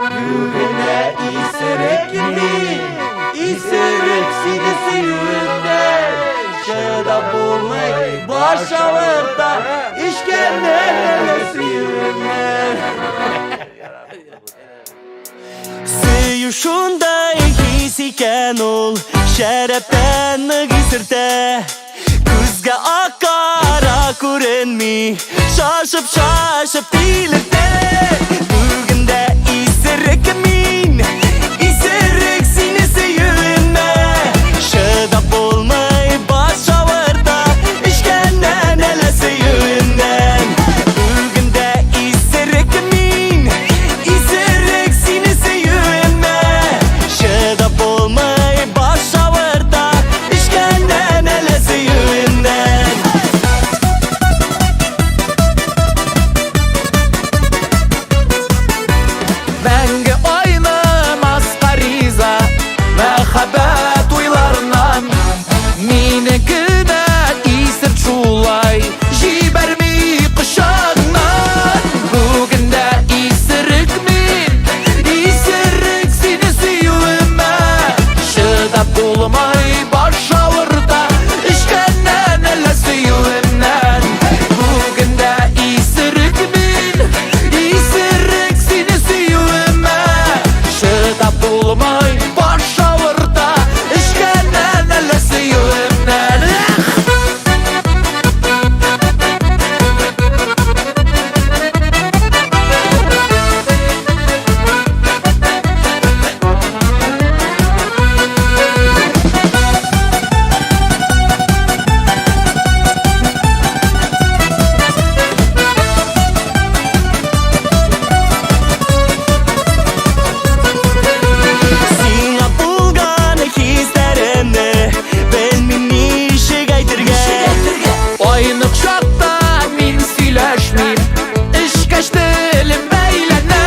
Bugüne isirek mi? İsirek seni suyundan. Şada bulmayı başavırda işkenlerle suyundan. Şunday his iken ol şerepten gisirte Kızga akara kurenmi şaşıp şaşıp dilirte Bugünde isirek min isirek seni suyunme Şıdap olmay başavırda işkenden ele suyundan Bugünde isirek min isirek seni suyunme Şıdap olmay başavırda işkenden ele suyundan Мәңгі ойнамас қариза Мәхәббәт уйларынан Мені кінә исір шулай Жибәрмей құшағынан Бүгінде исірік мен Исірік сені сүйуіме Шыдап болмай баш ауырда Ішкәннен әлі сүйуімнен Бүгінде исірік мен Исірік сені сүйуіме Шыдап болмай баш ауырда Ішкәннен әлі сүйуімнен Сиңа булган хистеримни белмим нишек әйтергә Айнық шақта мен сөйләшмейм Ішкәш тілім бәйләнә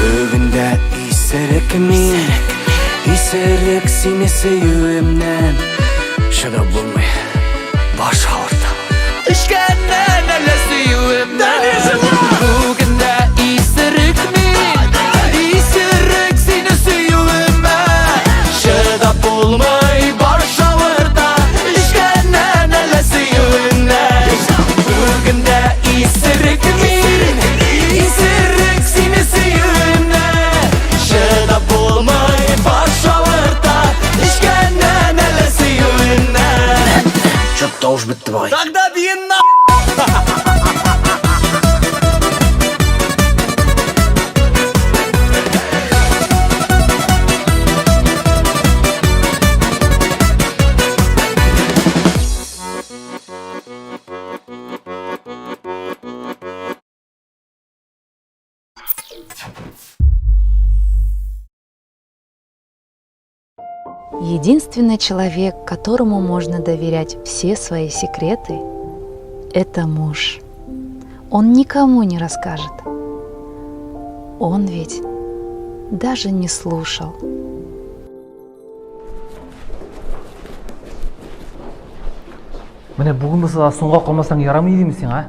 Бүгінде исерек мин исерек сені сүйуімнен Шыдап болмай баш ауырды Ішкәннен әлі сүйуімнен Бүгінде исірік мен Исірік сені сүйуіме Шыдап болмай баш ауырды Ішкәннен әлі сүйуімнен Бүгінде исерек мин исерек сені сүйуімнен Шыдап болмай баш ауырды ішкеннен әлі сүйуімнен Что-то уж бітті бай. Тогда бейін на... Единственный человек, которому можно доверять все свои секреты, это муж. Он никому не расскажет. Он ведь даже не слушал. Міне бүгін мысалы соңға қалмасаң ярамайды емесің, а?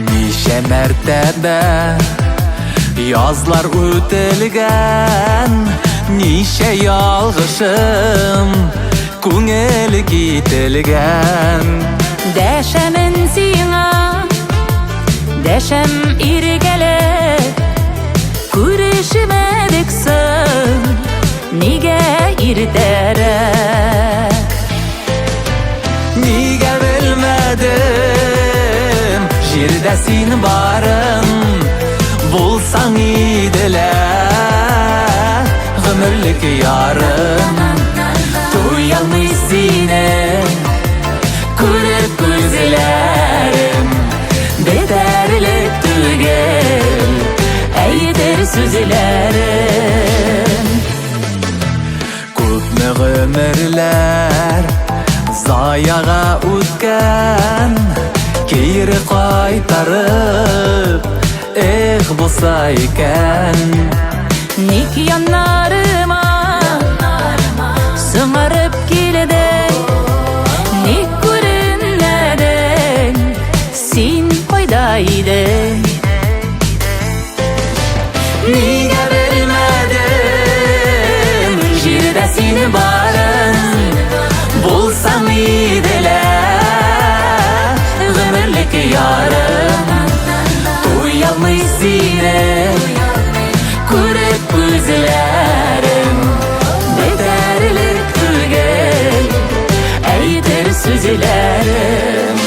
Неше мәртәбә язлар үтелгән Неше ялгышым күңел кителгән Дәшәмен сиңа, дәшәм иргәлек Күрешмәдек соң, нигә иртәрәк Нигә белмәдем җирдә син барым Булсаң иделә гомерлек ярым Туялмый сине күреп күзләрем Бетәрлек түгел әйтер сүзләрем Күпме гомерләр заяга үткән Кире кайтарып bolsa ekan. Ник yanlarıma Sığarıp kilede Nik görünmeden Sin koydaydı Niga vermedim Jirde seni barın Bulsam idile Ömürlük yarım Uyalmayısıyla Kurep gözlerim Beterlik tügel Eydir sözlerim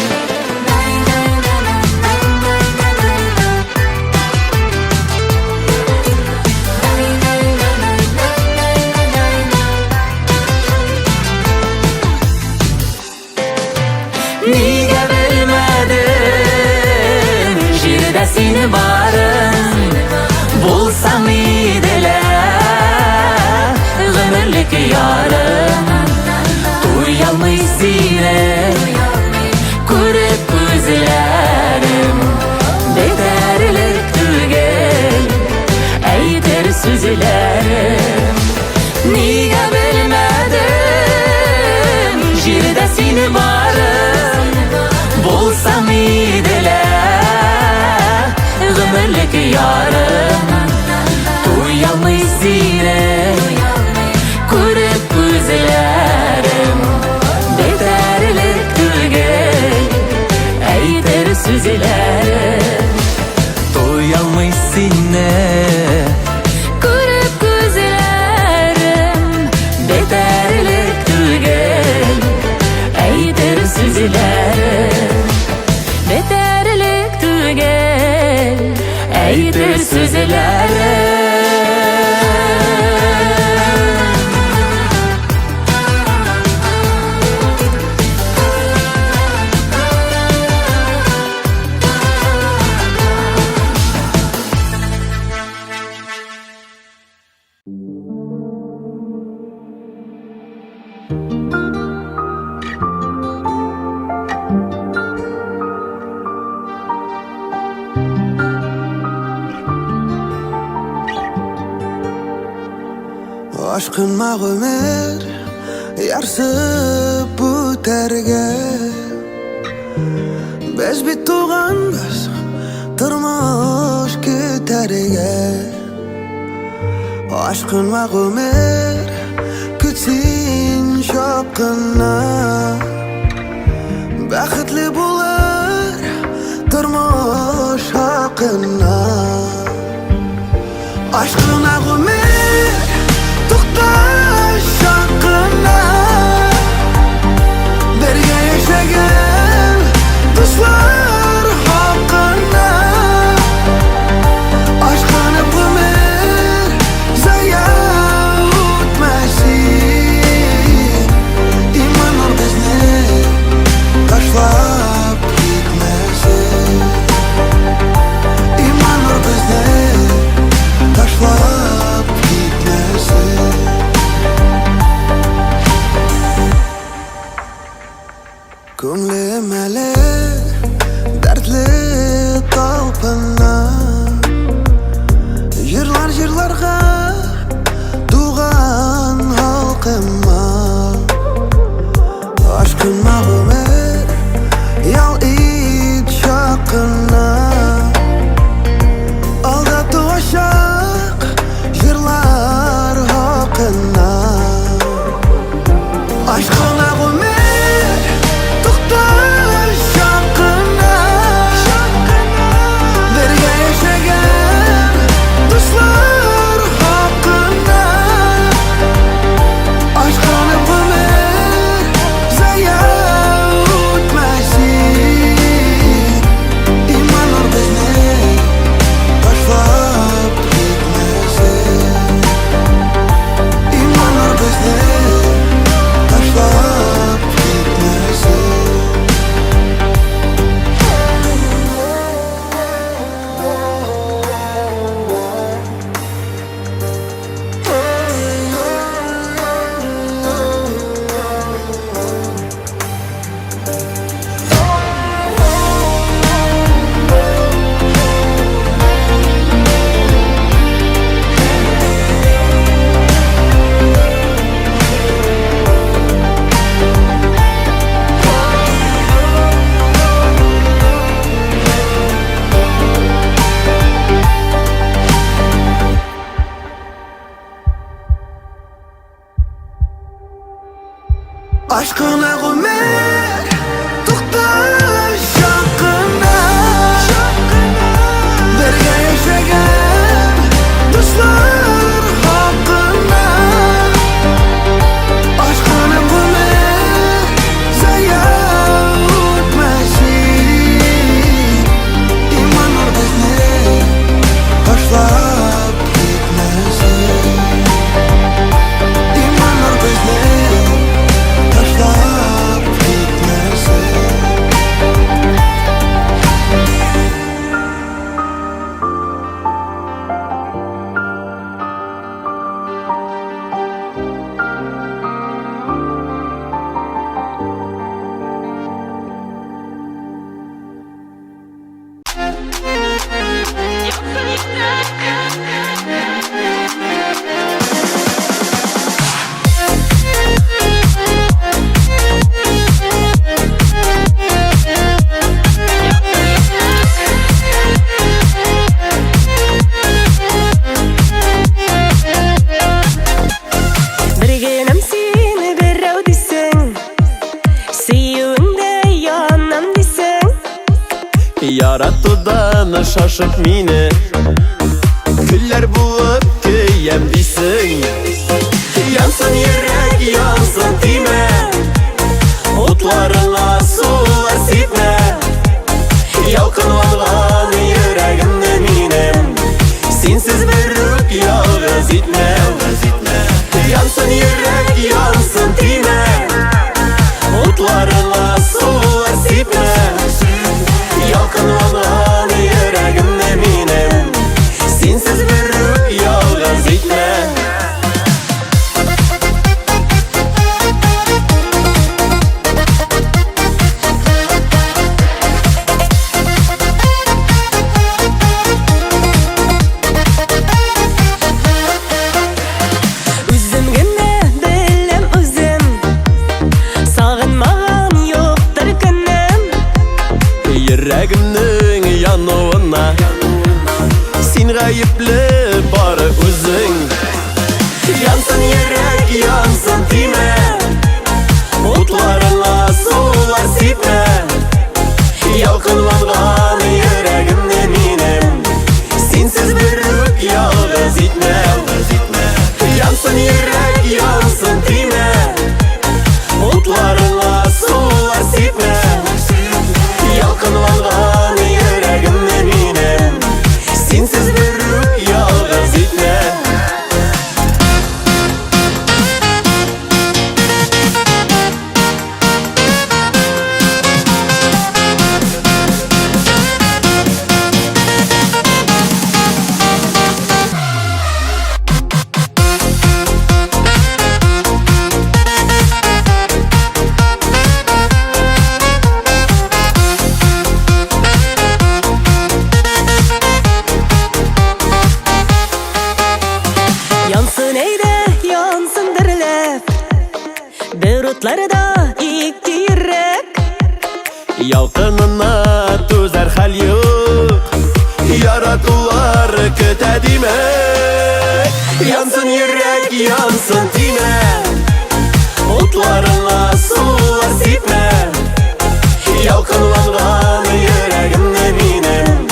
Niga vermedim Jirde seni barın Bulsam idile Ömürlük yarım Uyalmayısıyla Kurep gözlerim Beterlik tügel Eydir sözlerim Niga bilmedim Jirde seni barın Bulsam idile Ömürlük yarım Uyalmayısıyla Kurep gözlerim Beterlik tügel Eydir sözlerim Uyalmayısıyla Kurep gözlerim Beterlik tügel Eydir sözlerim Beterlik tügel Eydir sözlerim Aşkınma ömür yarısı bu terge Biz bir tuğanbız turmuş küterge Aşkınma ömür kütsin şapkına Baxtli bular turmuş hakkına Aşkına ömür To'xtash haqqina Birga yashagan do'stlar haqqina Aşkına ömür zaya o'tmasin İmanlar bizni tashlab ketmasin İmanlar Біргенім сені беру дейсің, сүйуіңде янам дейсің. Yarattıdan şaşıp mini Güller bulup köyem дейсің. Yansın yürek yansın dime Otlarına sular sipme Yalkınlanğan yüreğimde minim Sensiz bir ruh yalğız itme Yansın yürek yansın dime Otlarına sular sipme Yalkınlanan yüreğimde minim Sensiz bir ruh yalğız itme Үзім гіне білем өзім, сағынмаған жоқтыр күнім. Yüreğimnin yanına Sen gayipli bari özün Yansın yürek yansın dime Otlarına sular sipme Yalkınlanğan yüreğimde minim Sensiz bir ruh yalğız itme Yansın yürek yansın dime Otlarına sular sipme Yalkınlanğan yüreğimde minim Sensiz bir ruh yalğız itme Yansın eyde yansın dirlep, Beyrutlarda iki yürek. Yalkınına tüzer hal yok Yaratılar köte demek Yansın yürek yansın dime Otlarına sular sipme Yalkınlanğan yüreğimde minim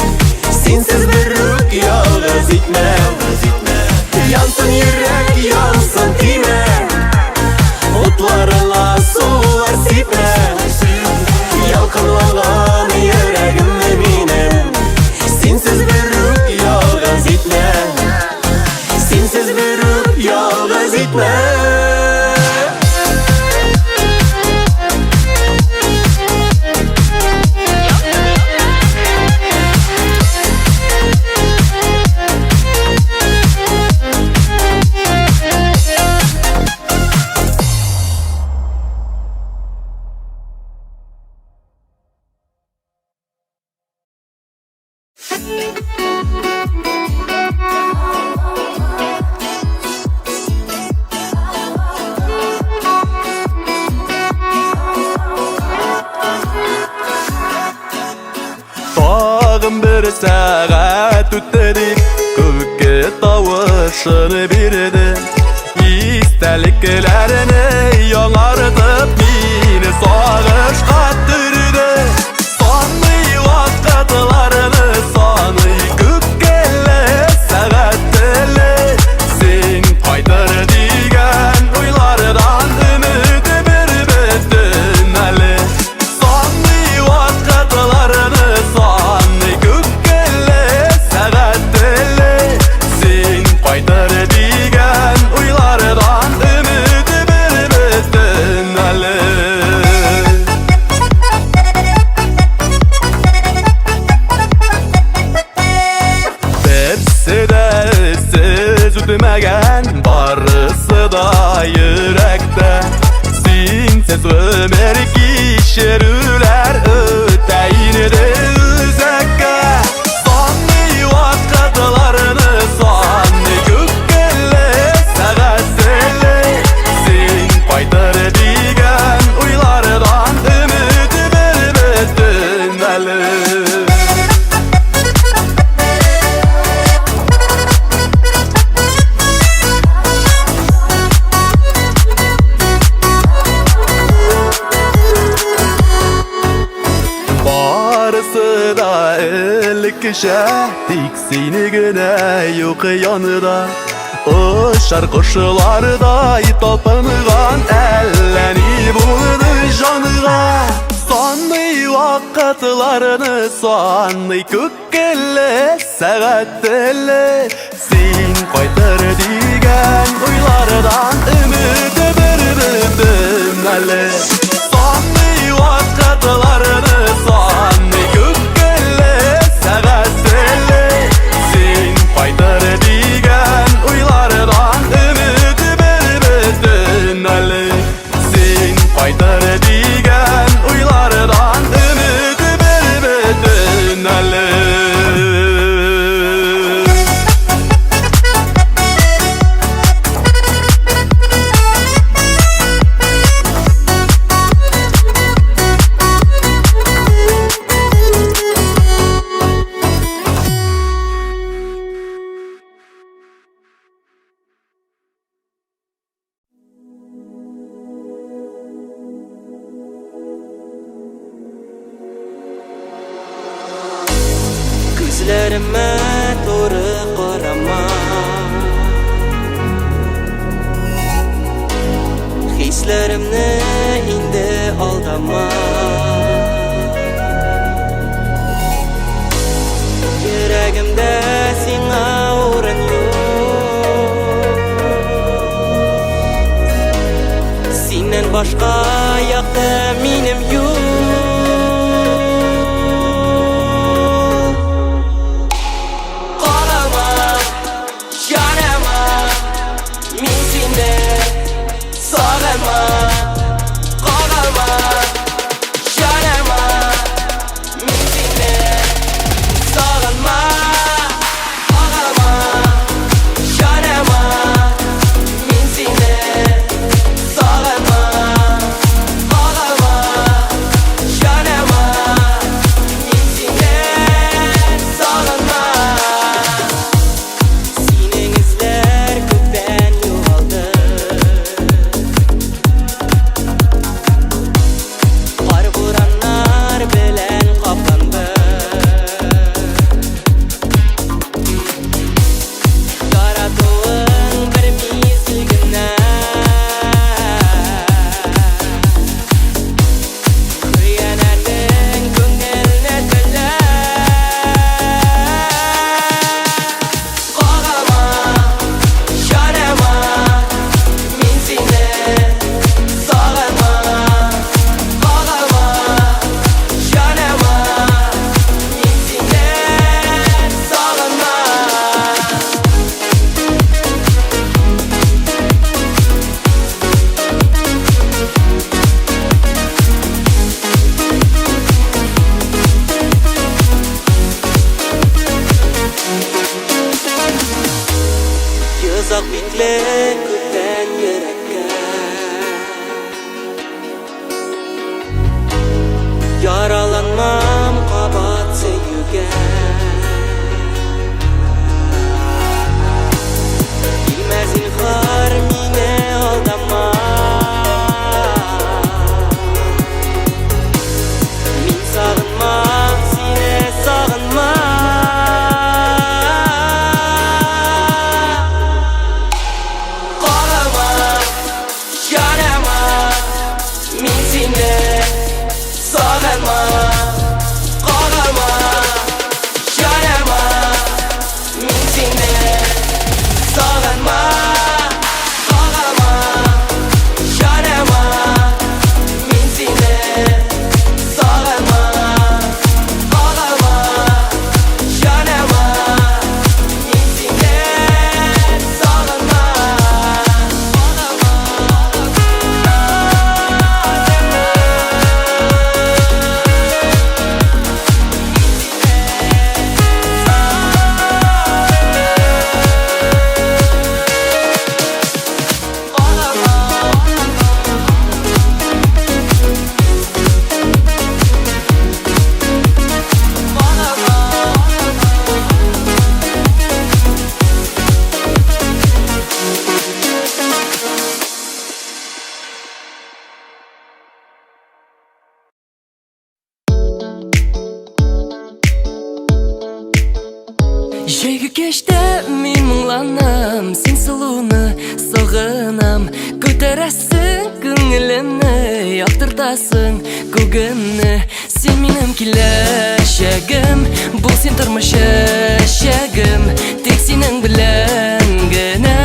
Sensiz bir ruh yalğız itme Yansın yürek yansın dime Otlarına sular sipme Yalkınlanğan yüreğimde minim Sensiz bir ruh yalğız itme Sensiz bir ruh yalğız itme Tağım bir saat ötedi Kökke tavışını birdi İsteliklerini yaڭartıp Meni sağış qattırdı Sanmay vakatlarını Sanmay kökkele saatleri Sen qaytar digen oylardan Ümidi bir bittin ali Sanmay vakatlarını Sanmay kökkele saatleri Sen qaytar digen oylardan Ümidi bir bittin ali Hepsi de siz ütmegen Barısı da yürekte Sensiz ömür kişirüler Öteyini de üzekке kişi Tik seni gene yok yanıda Uçar kuşlarda talpıngan Elleni buldu canıga Sanlı vakatlarını sanlı kökkelle Saatelle Sen kaytar digen uylardan Ümidi bir büdüm elle Sanlı vakatlarını sanlı kökkelle Saatelle Sen kaytar digen uylardan Ümidi bir büdüm elle Sen kaytar digen uylardan Ümidi bir büdüm elle Gözlerime doğru qarama Hislerimni indi aldama Yüreğimde sana o'rin yo'q Senden başka yoqda menim yo'q Uzak bitli köten yürekке Yaralanmam kabat sevgiye Bilmez inhar mine aldama Min sağınmam sine sağınmam Qarama Жайгы кеште мен мұңланам, сен сұлуны соғынам. Көтересің көңілімні, яқтыртасың көгімні. Сен менің келешегім, бұл сен тұрмышешегім. Тек сенің білән генә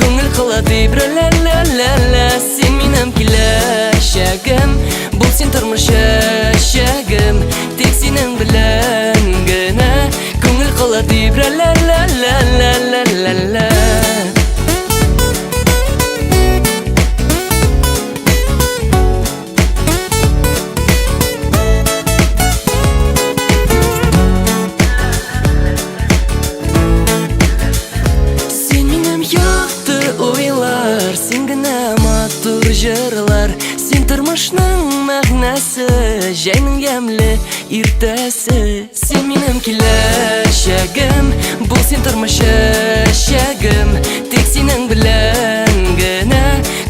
көңіл қылады бір-ля-ля-ля-ля. Сен менің келешегім, бұл сен тұрмышешегім. Тек сенің білән генә көңіл қылады бір-ля-ля-ля-ля-ля-ля. Сен генә матур жырлар, сен тормышның мәгънәсе, җәйнең ямьле иртәсе. Сен минем киләчәгем, бу сен тормышешәгем. Тек синең белән генә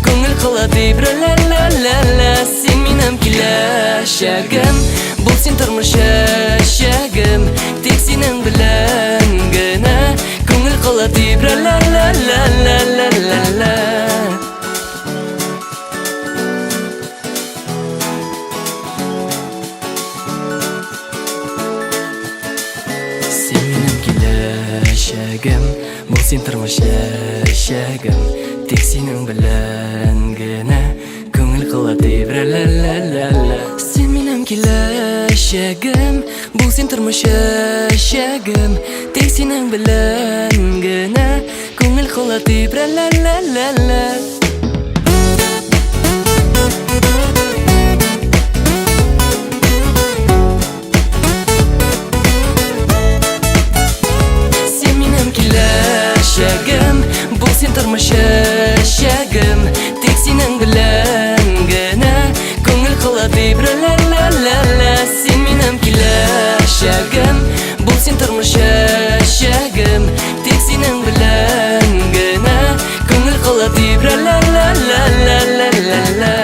күңел кылады бір-ля-ля-ля-ля. Сен минем киләчәгем, бу сен тормышешәгем. Тек синең белән генә күңел кылады бір-ля-ля-ля-ля-ля-ля. Бұл сен тұрмышешегім, тек сенің білән генә көңіл қылады бір-ля-ля-ля-ля. Сен менің келешегім, бұл сен тұрмышешегім. Тек сенің білән генә көңіл қылады бір-ля-ля-ля-ля. Бұл сен тұрмышешегім, тек сенің білән генә көңіл қылады бір-ля-ля-ля-ля. Сен менің келешегім, бұл сен тұрмышешегім. Тек сенің білән генә көңіл қылады бір-ля-ля-ля-ля-ля-ля.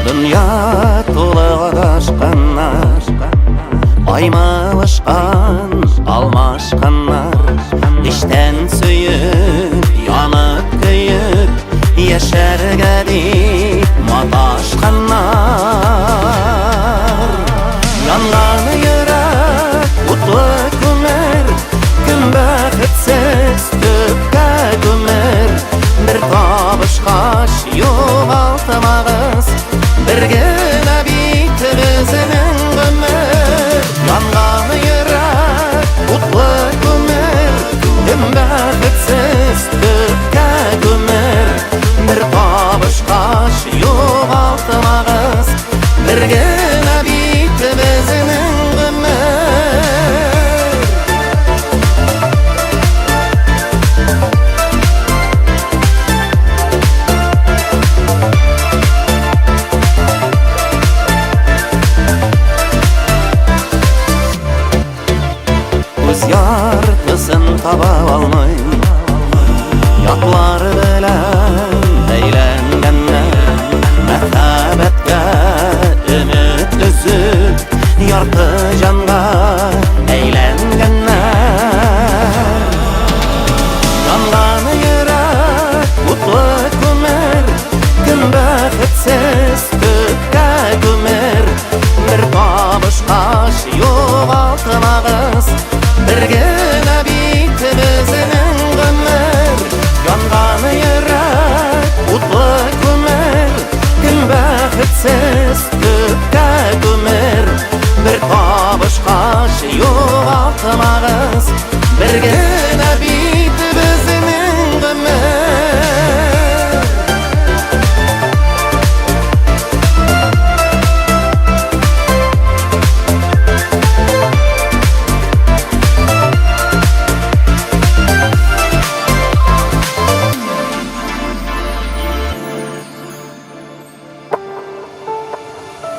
Dünya to'la adashqanlar, aymalashqan, almashqanlar. Ishdan suyib, yonib kuyib, yasharga deb matashqanlar. Yongan yurak, o'tli ko'mir, kun baxitsiz ko'kka ko'mir. Bir tobushqosh yo'g'altmag'iz, birgina bitimizining umr. Yongan yurak, o'tli ko'mir, kun baxitsiz ko'kka ko'mir. Bir tobushqosh yo'g'altmag'iz.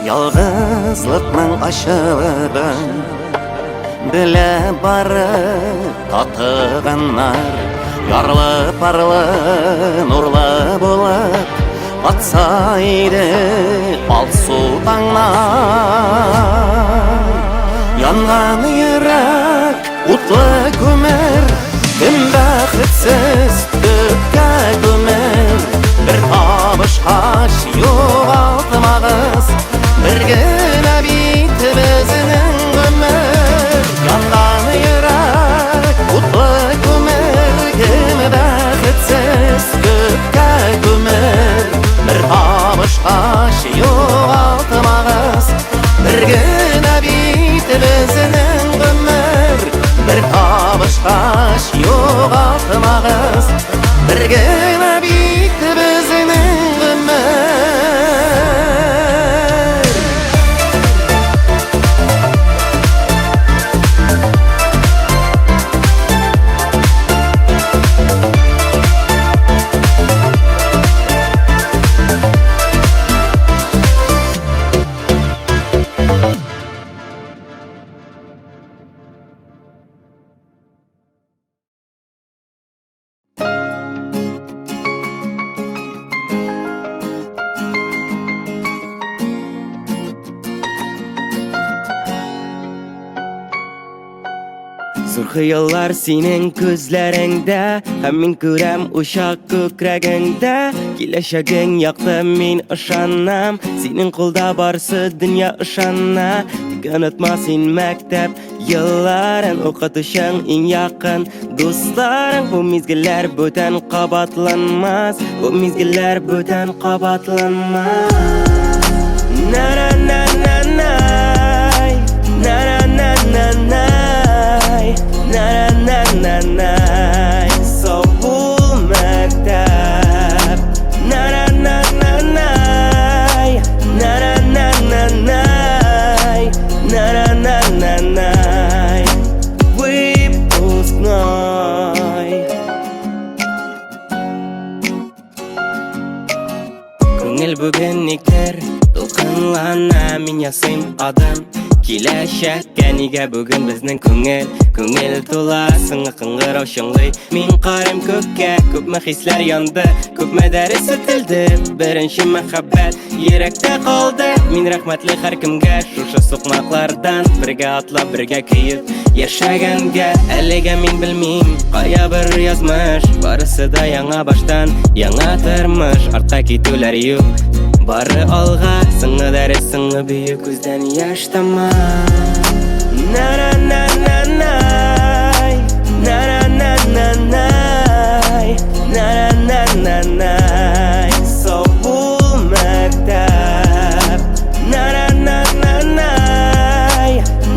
Yalgızlıkның aşılığın Біле бары татығаннар Ярлы парлы нурлы болып Атса иді алсу таңнар Янған йөрәк утлы күмер Кем бәхетсіз төпкә күмер Бір табышқаш юғалтмағыз Бір генә бит безнең гомер Янған йөрәк утлы күмер Кем бәхетсіз төпкә күмер Бір табышқаш юғалтмағыз Бір генә бит безнең гомер Бір табышқаш юғалтмағыз Бір генә бит безнең гомер Зур хыяллар синең күзләреңдә Һәм мин күрәм ушак күкрәгеңдә Киләчәгең якты мин ышанам Синең кулда барсы дөнья ышана Тик онытма син мәктәп елларын Укытучың иң якын дусларың Бу мизгелләр бүтән кабатланмас Бу мизгелләр бүтән кабатланмас На-на-на-на-най На-на-на-на-най Na-na-na-na-nay Soğuk mektep Na-na-na-na-nay Na-na-na-na-nay Na-na-na-na-nay Выпускной Күңел бүген никтер Дулкынлана Мин ясыйм адым Киләчәккә нигә бүген безнең күңел тула сыңа кыңгырау шыңлый Мин карым күккә күпме хисләр янды күпме дәрес үтелде беренче мәхәббәт йөрәктә калды Мин рәхмәтле һәркемгә шушы сукмаклардан бергә атлап бергә киеп яшәгәнгә әлегә мин белмим кая бер язмыш барысы да яңа баштан яңа тормыш артка китүләр юк Бары алга, сыңы дәрес, сыңы бүйік күздән яш тама На-на-на-на-най На-на-на-на-най На-на-на-на-най Соғыл мәктәп На-на-на-на-най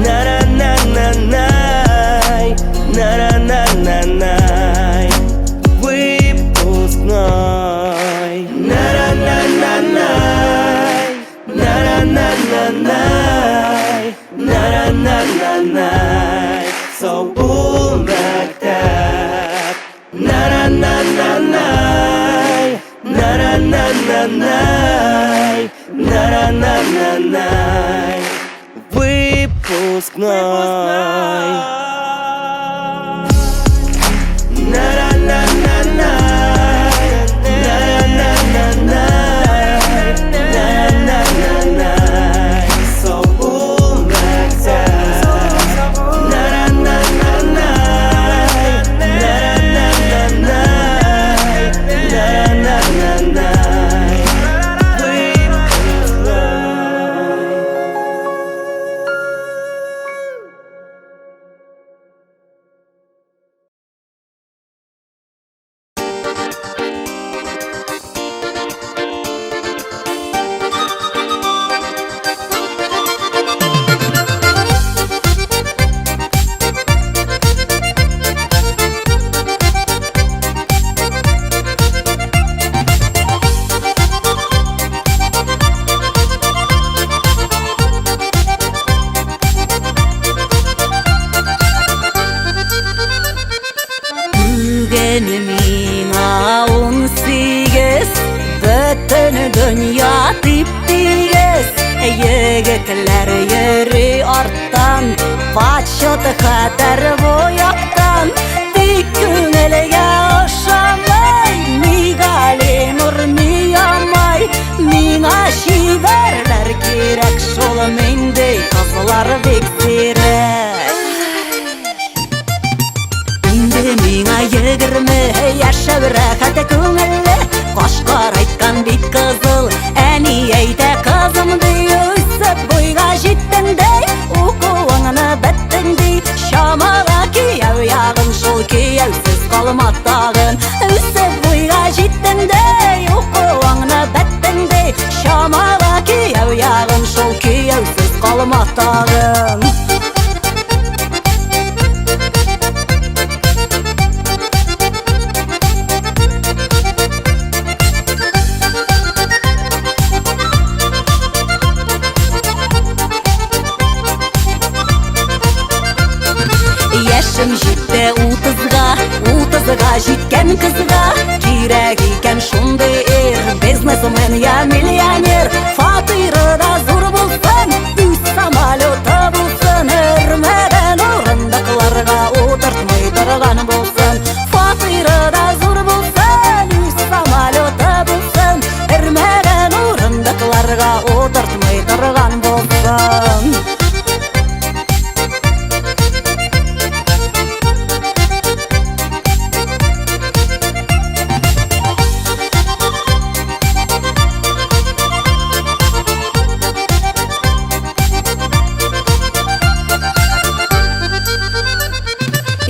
На-на-на-на-най На-на-на-на-най Выпускной На-на-на-на-най Na-na-na-na-nay Na-na-na-na-nay Soğuk mektep Na-na-na-na-nay Na-na-na-na-nay Na-na-na-na-nay Выпускной На-на-на-на-nay Na-na-na-na-nay Soğuk mektep Na-na-na-na-nay Na-na-na-na-nay Na-na-na-na-nay Dünya dip-diges Yigitler yürü arttan, Paçotu kadar boyaktan. Dik köngülge oşamay, Migali nur miyamay. Mina şiverler gerek, şol mendey kızlar beksirek. Indi mina 20 yaşa rahat köngülle, Qoşqar aytkan bit kızıl, Әни әйті қызымды өсіп бойға жеттіңдей, Оқуыңны біттіңдей, Шамаға кияу яғын, Шол кияусыз қалматтағын. Өсіп бойға жеттіңдей, Оқуыңны біттіңдей, Шамаға кияу яғын, Шол кияусыз қалматтағын. Yaşım жетті 30-ға жеткен қызға, Керек екен шундай бизнесмен я миллионер. Фатиры да зор болсын, Үз самолеты болсын, Үрмеген орындықларға отыртмай тұрған болсын. Фатиры да зор болсын, Үз самолеты болсын, Үрмеген орындықларға отыртмай тұрған болсын.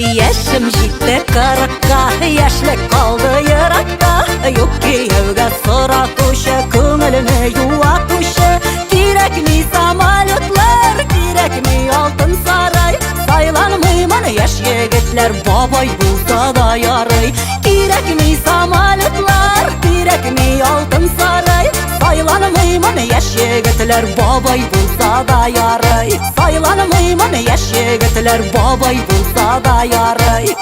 Yaşım жетті 40-қа, Яшілік қалды ераққа. Yok күйеуге сұратушы, Көңіліме юатушы. Керек ми самолетлар, керек ми алтын сарай. Сайланмаймын яш егітлер, бабай болса да ярай. Керек ми самолетлар, керек ми алтын сарай. Сайланмаймын яш егітлер, бабай болса да ярай. Сайланмаймын яш егітлер, бабай болса да ярай.